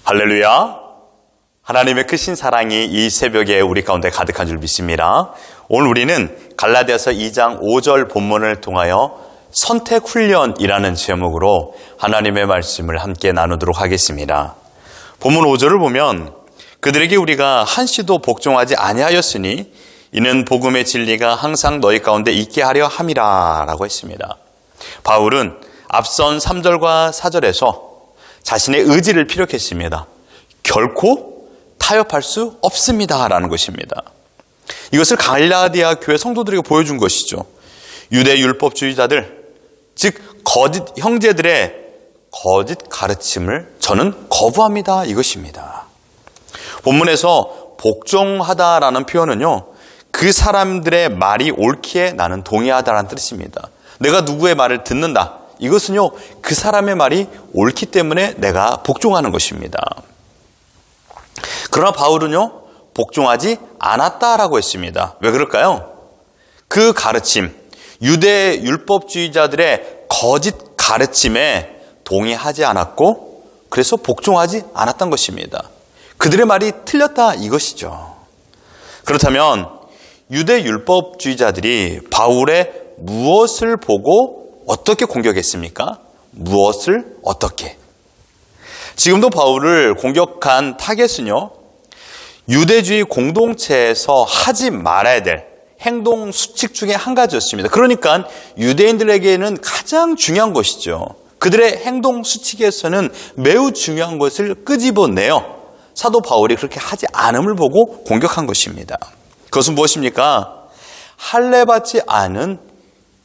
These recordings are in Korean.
할렐루야! 하나님의 크신 사랑이 이 새벽에 우리 가운데 가득한 줄 믿습니다. 오늘 우리는 갈라디아서 2장 5절 본문을 통하여 선택훈련이라는 제목으로 하나님의 말씀을 함께 나누도록 하겠습니다. 본문 5절을 보면 그들에게 우리가 한시도 복종하지 아니하였으니 이는 복음의 진리가 항상 너희 가운데 있게 하려 함이라 라고 했습니다. 바울은 앞선 3절과 4절에서 자신의 의지를 피력했습니다. 결코 타협할 수 없습니다 라는 것입니다. 이것을 갈라디아 교회 성도들에게 보여준 것이죠. 유대 율법주의자들, 즉 거짓 형제들의 거짓 가르침을 저는 거부합니다 이것입니다. 본문에서 복종하다라는 표현은요, 그 사람들의 말이 옳기에 나는 동의하다라는 뜻입니다. 내가 누구의 말을 듣는다, 이것은요 그 사람의 말이 옳기 때문에 내가 복종하는 것입니다. 그러나 바울은요 복종하지 않았다라고 했습니다. 왜 그럴까요? 그 가르침, 유대 율법주의자들의 거짓 가르침에 동의하지 않았고 그래서 복종하지 않았던 것입니다. 그들의 말이 틀렸다 이것이죠. 그렇다면 유대 율법주의자들이 바울의 무엇을 보고 어떻게 공격했습니까? 무엇을 어떻게? 지금도 바울을 공격한 타겟은요, 유대주의 공동체에서 하지 말아야 될 행동 수칙 중에 한 가지였습니다. 그러니까 유대인들에게는 가장 중요한 것이죠. 그들의 행동 수칙에서는 매우 중요한 것을 끄집어내어 사도 바울이 그렇게 하지 않음을 보고 공격한 것입니다. 그것은 무엇입니까? 할례받지 않은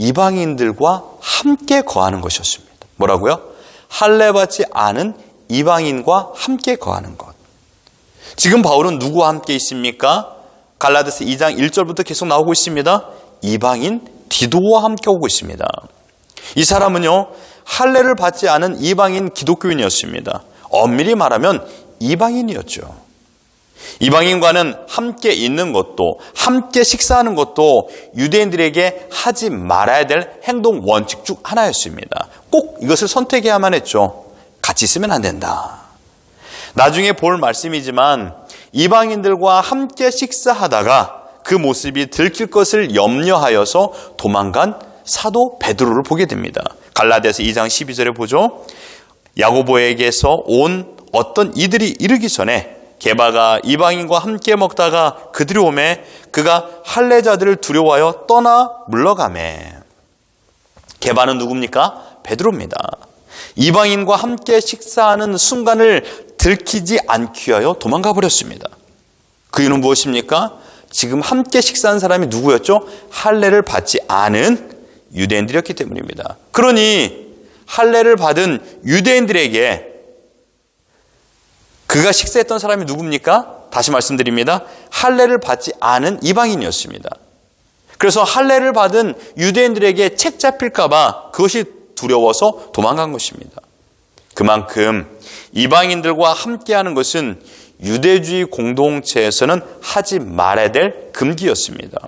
이방인들과 함께 거하는 것이었습니다. 뭐라고요? 할례받지 않은 이방인과 함께 거하는 것. 지금 바울은 누구와 함께 있습니까? 갈라디아서 2장 1절부터 계속 나오고 있습니다. 이방인 디도와 함께 오고 있습니다. 이 사람은요, 할례를 받지 않은 이방인 기독교인이었습니다. 엄밀히 말하면 이방인이었죠. 이방인과는 함께 있는 것도, 함께 식사하는 것도 유대인들에게 하지 말아야 될 행동 원칙 중 하나였습니다. 꼭 이것을 선택해야만 했죠. 같이 있으면 안 된다. 나중에 볼 말씀이지만 이방인들과 함께 식사하다가 그 모습이 들킬 것을 염려하여서 도망간 사도 베드로를 보게 됩니다. 갈라디아서 2장 12절에 보죠. 야고보에게서 온 어떤 이들이 이르기 전에 게바가 이방인과 함께 먹다가 그들이 오매 그가 할례자들을 두려워하여 떠나 물러가매. 게바는 누굽니까? 베드로입니다. 이방인과 함께 식사하는 순간을 들키지 않기 위하여 도망가 버렸습니다. 그 이유는 무엇입니까? 지금 함께 식사한 사람이 누구였죠? 할례를 받지 않은 유대인들이었기 때문입니다. 그러니 할례를 받은 유대인들에게 그가 식사했던 사람이 누굽니까? 다시 말씀드립니다. 할례를 받지 않은 이방인이었습니다. 그래서 할례를 받은 유대인들에게 책 잡힐까 봐 그것이 두려워서 도망간 것입니다. 그만큼 이방인들과 함께하는 것은 유대주의 공동체에서는 하지 말아야 될 금기였습니다.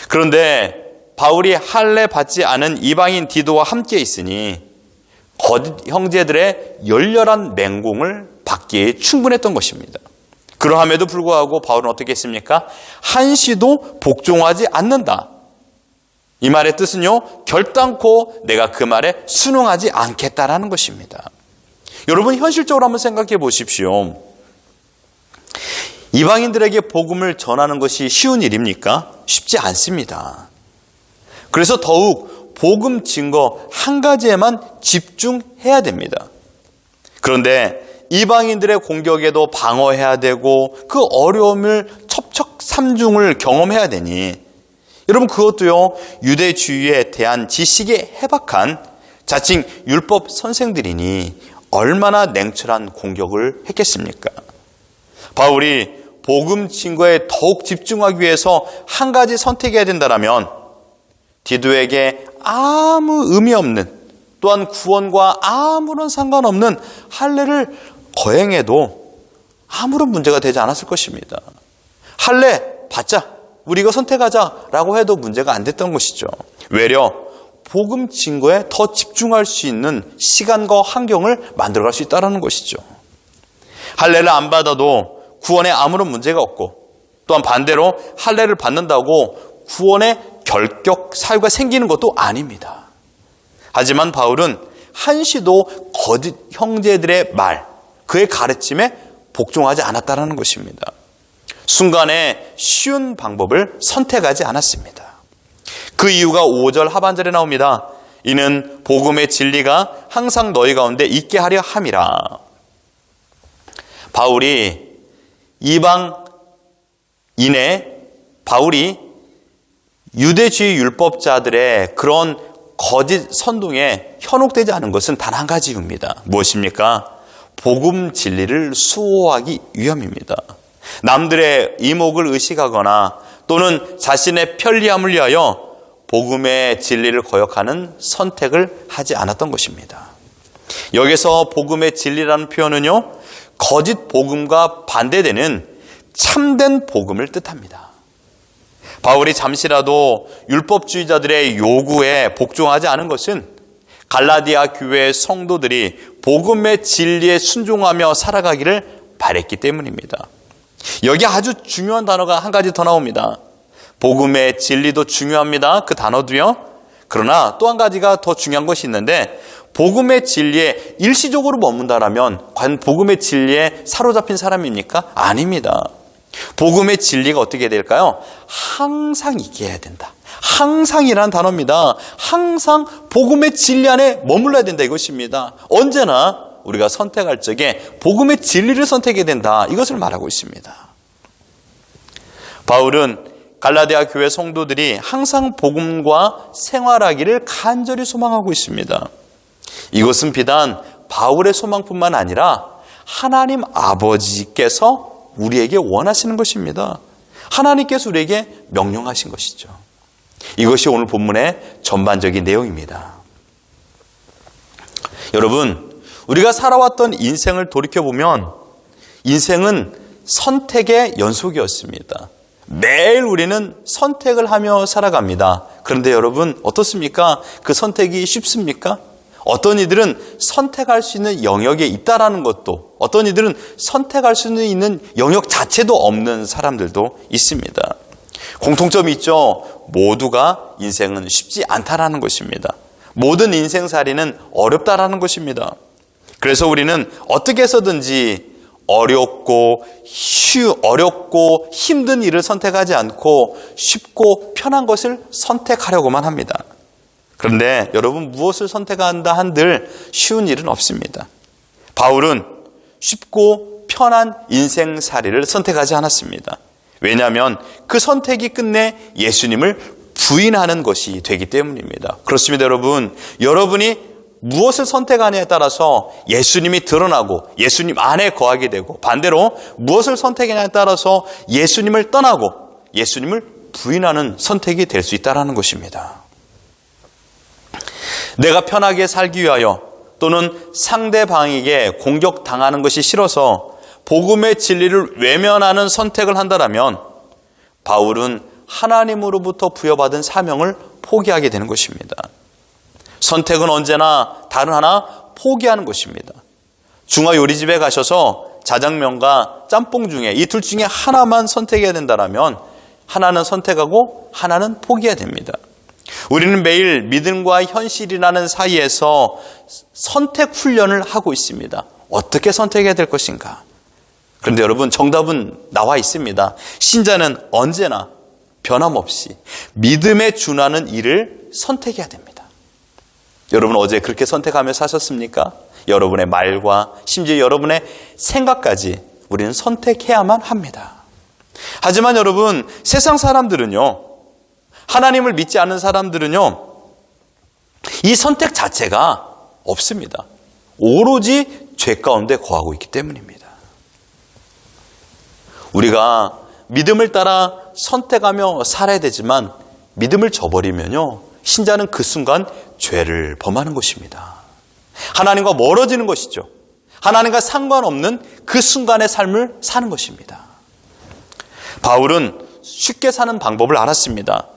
그런데 바울이 할례 받지 않은 이방인 디도와 함께 있으니 거짓 형제들의 열렬한 맹공을 받기에 충분했던 것입니다. 그러함에도 불구하고 바울은 어떻게 했습니까? 한시도 복종하지 않는다. 이 말의 뜻은요, 결단코 내가 그 말에 순응하지 않겠다라는 것입니다. 여러분, 현실적으로 한번 생각해 보십시오. 이방인들에게 복음을 전하는 것이 쉬운 일입니까? 쉽지 않습니다. 그래서 더욱 복음 증거 한 가지에만 집중해야 됩니다. 그런데 이방인들의 공격에도 방어해야 되고 그 어려움을 첩첩산중을 경험해야 되니 여러분, 그것도요 유대주의에 대한 지식에 해박한 자칭 율법 선생들이니 얼마나 냉철한 공격을 했겠습니까? 바울이 복음 증거에 더욱 집중하기 위해서 한 가지 선택해야 된다면 디도에게 아무 의미 없는, 또한 구원과 아무런 상관없는 할례를 거행해도 아무런 문제가 되지 않았을 것입니다. 할례 받자, 우리 이거 선택하자라고 해도 문제가 안 됐던 것이죠. 외려 복음 증거에 더 집중할 수 있는 시간과 환경을 만들어갈 수 있다는 것이죠. 할례를 안 받아도 구원에 아무런 문제가 없고, 또한 반대로 할례를 받는다고 구원에 결격 사유가 생기는 것도 아닙니다. 하지만 바울은 한시도 거짓 형제들의 말, 그의 가르침에 복종하지 않았다는 것입니다. 순간에 쉬운 방법을 선택하지 않았습니다. 그 이유가 5절 하반절에 나옵니다. 이는 복음의 진리가 항상 너희 가운데 있게 하려 함이라. 바울이 유대주의 율법자들의 그런 거짓 선동에 현혹되지 않은 것은 단 한 가지 이유입니다. 무엇입니까? 복음 진리를 수호하기 위함입니다. 남들의 이목을 의식하거나 또는 자신의 편리함을 위하여 복음의 진리를 거역하는 선택을 하지 않았던 것입니다. 여기서 복음의 진리라는 표현은요, 거짓 복음과 반대되는 참된 복음을 뜻합니다. 바울이 잠시라도 율법주의자들의 요구에 복종하지 않은 것은 갈라디아 교회 성도들이 복음의 진리에 순종하며 살아가기를 바랬기 때문입니다. 여기 아주 중요한 단어가 한 가지 더 나옵니다. 복음의 진리도 중요합니다. 그 단어도요. 그러나 또 한 가지가 더 중요한 것이 있는데, 복음의 진리에 일시적으로 머문다라면 과연 복음의 진리에 사로잡힌 사람입니까? 아닙니다. 복음의 진리가 어떻게 될까요? 항상 있게 해야 된다. 항상이라는 단어입니다. 항상 복음의 진리 안에 머물러야 된다 이것입니다. 언제나 우리가 선택할 적에 복음의 진리를 선택해야 된다. 이것을 말하고 있습니다. 바울은 갈라디아 교회 성도들이 항상 복음과 생활하기를 간절히 소망하고 있습니다. 이것은 비단 바울의 소망뿐만 아니라 하나님 아버지께서 우리에게 원하시는 것입니다. 하나님께서 우리에게 명령하신 것이죠. 이것이 오늘 본문의 전반적인 내용입니다. 여러분, 우리가 살아왔던 인생을 돌이켜보면 인생은 선택의 연속이었습니다. 매일 우리는 선택을 하며 살아갑니다. 그런데 여러분 어떻습니까? 그 선택이 쉽습니까? 어떤 이들은 선택할 수 있는 영역에 있다라는 것도, 어떤 이들은 선택할 수 있는 영역 자체도 없는 사람들도 있습니다. 공통점이 있죠. 모두가 인생은 쉽지 않다라는 것입니다. 모든 인생살이는 어렵다라는 것입니다. 그래서 우리는 어떻게 해서든지 어렵고 힘든 일을 선택하지 않고 쉽고 편한 것을 선택하려고만 합니다. 그런데 여러분, 무엇을 선택한다 한들 쉬운 일은 없습니다. 바울은 쉽고 편한 인생살이를 선택하지 않았습니다. 왜냐하면 그 선택이 끝내 예수님을 부인하는 것이 되기 때문입니다. 그렇습니다. 여러분이 무엇을 선택하느냐에 따라서 예수님이 드러나고 예수님 안에 거하게 되고, 반대로 무엇을 선택하느냐에 따라서 예수님을 떠나고 예수님을 부인하는 선택이 될 수 있다는 것입니다. 내가 편하게 살기 위하여 또는 상대방에게 공격당하는 것이 싫어서 복음의 진리를 외면하는 선택을 한다면 바울은 하나님으로부터 부여받은 사명을 포기하게 되는 것입니다. 선택은 언제나 다른 하나 포기하는 것입니다. 중화요리집에 가셔서 자장면과 짬뽕 중에 이 둘 중에 하나만 선택해야 된다면 하나는 선택하고 하나는 포기해야 됩니다. 우리는 매일 믿음과 현실이라는 사이에서 선택 훈련을 하고 있습니다. 어떻게 선택해야 될 것인가? 그런데 여러분, 정답은 나와 있습니다. 신자는 언제나 변함없이 믿음에 준하는 일을 선택해야 됩니다. 여러분, 어제 그렇게 선택하며 사셨습니까? 여러분의 말과 심지어 여러분의 생각까지 우리는 선택해야만 합니다. 하지만 여러분, 세상 사람들은요, 하나님을 믿지 않는 사람들은요, 이 선택 자체가 없습니다. 오로지 죄 가운데 거하고 있기 때문입니다. 우리가 믿음을 따라 선택하며 살아야 되지만 믿음을 저버리면요, 신자는 그 순간 죄를 범하는 것입니다. 하나님과 멀어지는 것이죠. 하나님과 상관없는 그 순간의 삶을 사는 것입니다. 바울은 쉽게 사는 방법을 알았습니다.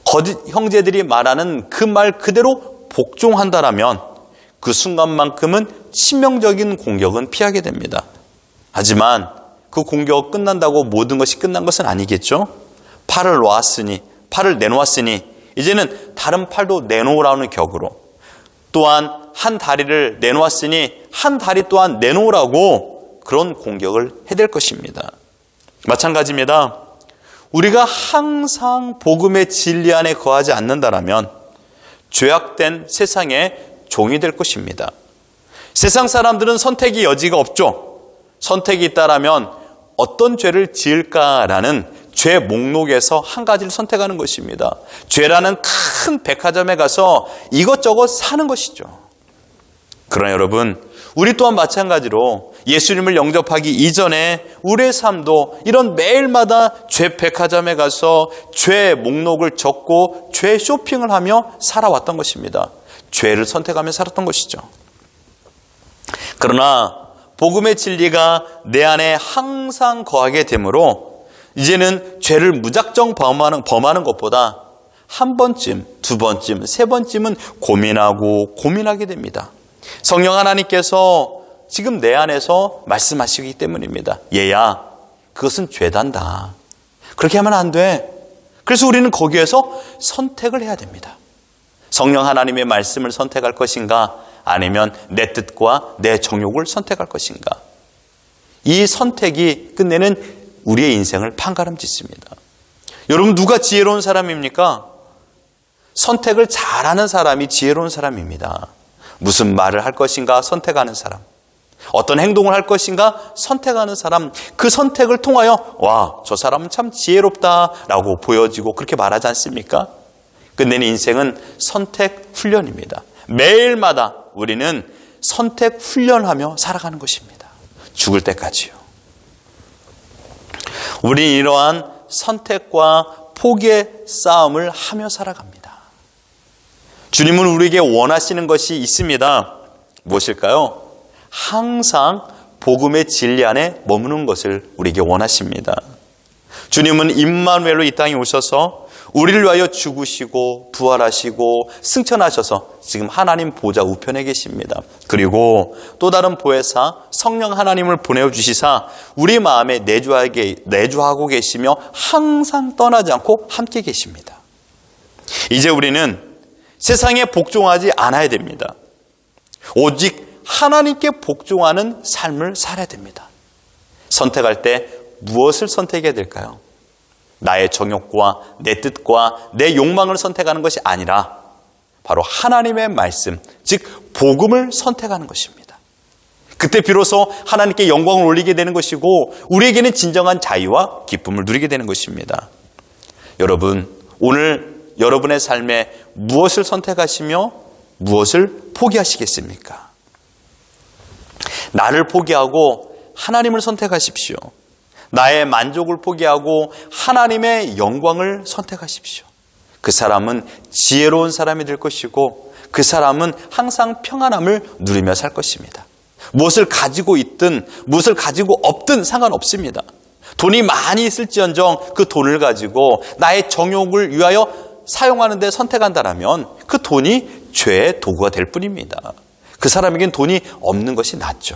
거짓 형제들이 말하는 그 말 그대로 복종한다라면 그 순간만큼은 치명적인 공격은 피하게 됩니다. 하지만 그 공격 끝난다고 모든 것이 끝난 것은 아니겠죠? 팔을 내놓았으니 이제는 다른 팔도 내놓으라는 격으로, 또한 한 다리를 내놓았으니 한 다리 또한 내놓으라고 그런 공격을 해야 될 것입니다. 마찬가지입니다. 우리가 항상 복음의 진리 안에 거하지 않는다라면 죄악된 세상의 종이 될 것입니다. 세상 사람들은 선택의 여지가 없죠. 선택이 있다라면 어떤 죄를 지을까라는 죄 목록에서 한 가지를 선택하는 것입니다. 죄라는 큰 백화점에 가서 이것저것 사는 것이죠. 그러나 여러분, 우리 또한 마찬가지로 예수님을 영접하기 이전에 우리의 삶도 이런 매일마다 죄 백화점에 가서 죄 목록을 적고 죄 쇼핑을 하며 살아왔던 것입니다. 죄를 선택하며 살았던 것이죠. 그러나 복음의 진리가 내 안에 항상 거하게 되므로 이제는 죄를 무작정 범하는 것보다 한 번쯤, 두 번쯤, 세 번쯤은 고민하게 됩니다. 성령 하나님께서 지금 내 안에서 말씀하시기 때문입니다. 얘야, 그것은 죄단다. 그렇게 하면 안 돼. 그래서 우리는 거기에서 선택을 해야 됩니다. 성령 하나님의 말씀을 선택할 것인가, 아니면 내 뜻과 내 정욕을 선택할 것인가. 이 선택이 끝내는 우리의 인생을 판가름짓습니다. 여러분, 누가 지혜로운 사람입니까? 선택을 잘하는 사람이 지혜로운 사람입니다. 무슨 말을 할 것인가 선택하는 사람, 어떤 행동을 할 것인가 선택하는 사람, 그 선택을 통하여 와, 저 사람은 참 지혜롭다라고 보여지고 그렇게 말하지 않습니까? 끝내는 인생은 선택 훈련입니다. 매일마다 우리는 선택 훈련하며 살아가는 것입니다. 죽을 때까지요. 우리는 이러한 선택과 포기의 싸움을 하며 살아갑니다. 주님은 우리에게 원하시는 것이 있습니다. 무엇일까요? 항상 복음의 진리 안에 머무는 것을 우리에게 원하십니다. 주님은 임마누엘로 이 땅에 오셔서 우리를 위하여 죽으시고 부활하시고 승천하셔서 지금 하나님 보좌 우편에 계십니다. 그리고 또 다른 보혜사 성령 하나님을 보내주시사 우리 마음에 내주하고 계시며 항상 떠나지 않고 함께 계십니다. 이제 우리는 세상에 복종하지 않아야 됩니다. 오직 하나님께 복종하는 삶을 살아야 됩니다. 선택할 때 무엇을 선택해야 될까요? 나의 정욕과 내 뜻과 내 욕망을 선택하는 것이 아니라 바로 하나님의 말씀, 즉 복음을 선택하는 것입니다. 그때 비로소 하나님께 영광을 올리게 되는 것이고 우리에게는 진정한 자유와 기쁨을 누리게 되는 것입니다. 여러분, 오늘 여러분의 삶에 무엇을 선택하시며 무엇을 포기하시겠습니까? 나를 포기하고 하나님을 선택하십시오. 나의 만족을 포기하고 하나님의 영광을 선택하십시오. 그 사람은 지혜로운 사람이 될 것이고 그 사람은 항상 평안함을 누리며 살 것입니다. 무엇을 가지고 있든 무엇을 가지고 없든 상관없습니다. 돈이 많이 있을지언정 그 돈을 가지고 나의 정욕을 위하여 사용하는 데 선택한다면 그 돈이 죄의 도구가 될 뿐입니다. 그 사람에겐 돈이 없는 것이 낫죠.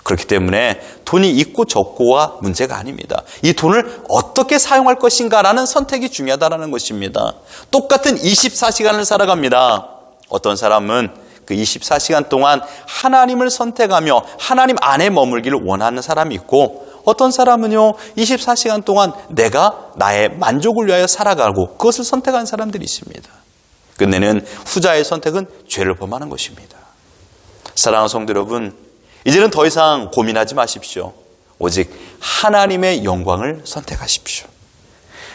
그렇기 때문에 돈이 있고 적고가 문제가 아닙니다. 이 돈을 어떻게 사용할 것인가라는 선택이 중요하다는 것입니다. 똑같은 24시간을 살아갑니다. 어떤 사람은 그 24시간 동안 하나님을 선택하며 하나님 안에 머물기를 원하는 사람이 있고 어떤 사람은요 24시간 동안 내가 나의 만족을 위하여 살아가고 그것을 선택한 사람들이 있습니다. 끝내는 후자의 선택은 죄를 범하는 것입니다. 사랑하는 성도 여러분, 이제는 더 이상 고민하지 마십시오. 오직 하나님의 영광을 선택하십시오.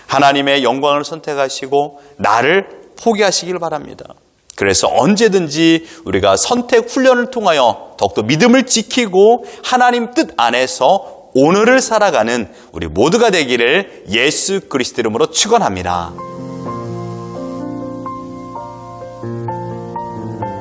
하나님의 영광을 선택하시고 나를 포기하시길 바랍니다. 그래서 언제든지 우리가 선택 훈련을 통하여 더욱더 믿음을 지키고 하나님 뜻 안에서 오늘을 살아가는 우리 모두가 되기를 예수 그리스도 이름으로 축원합니다.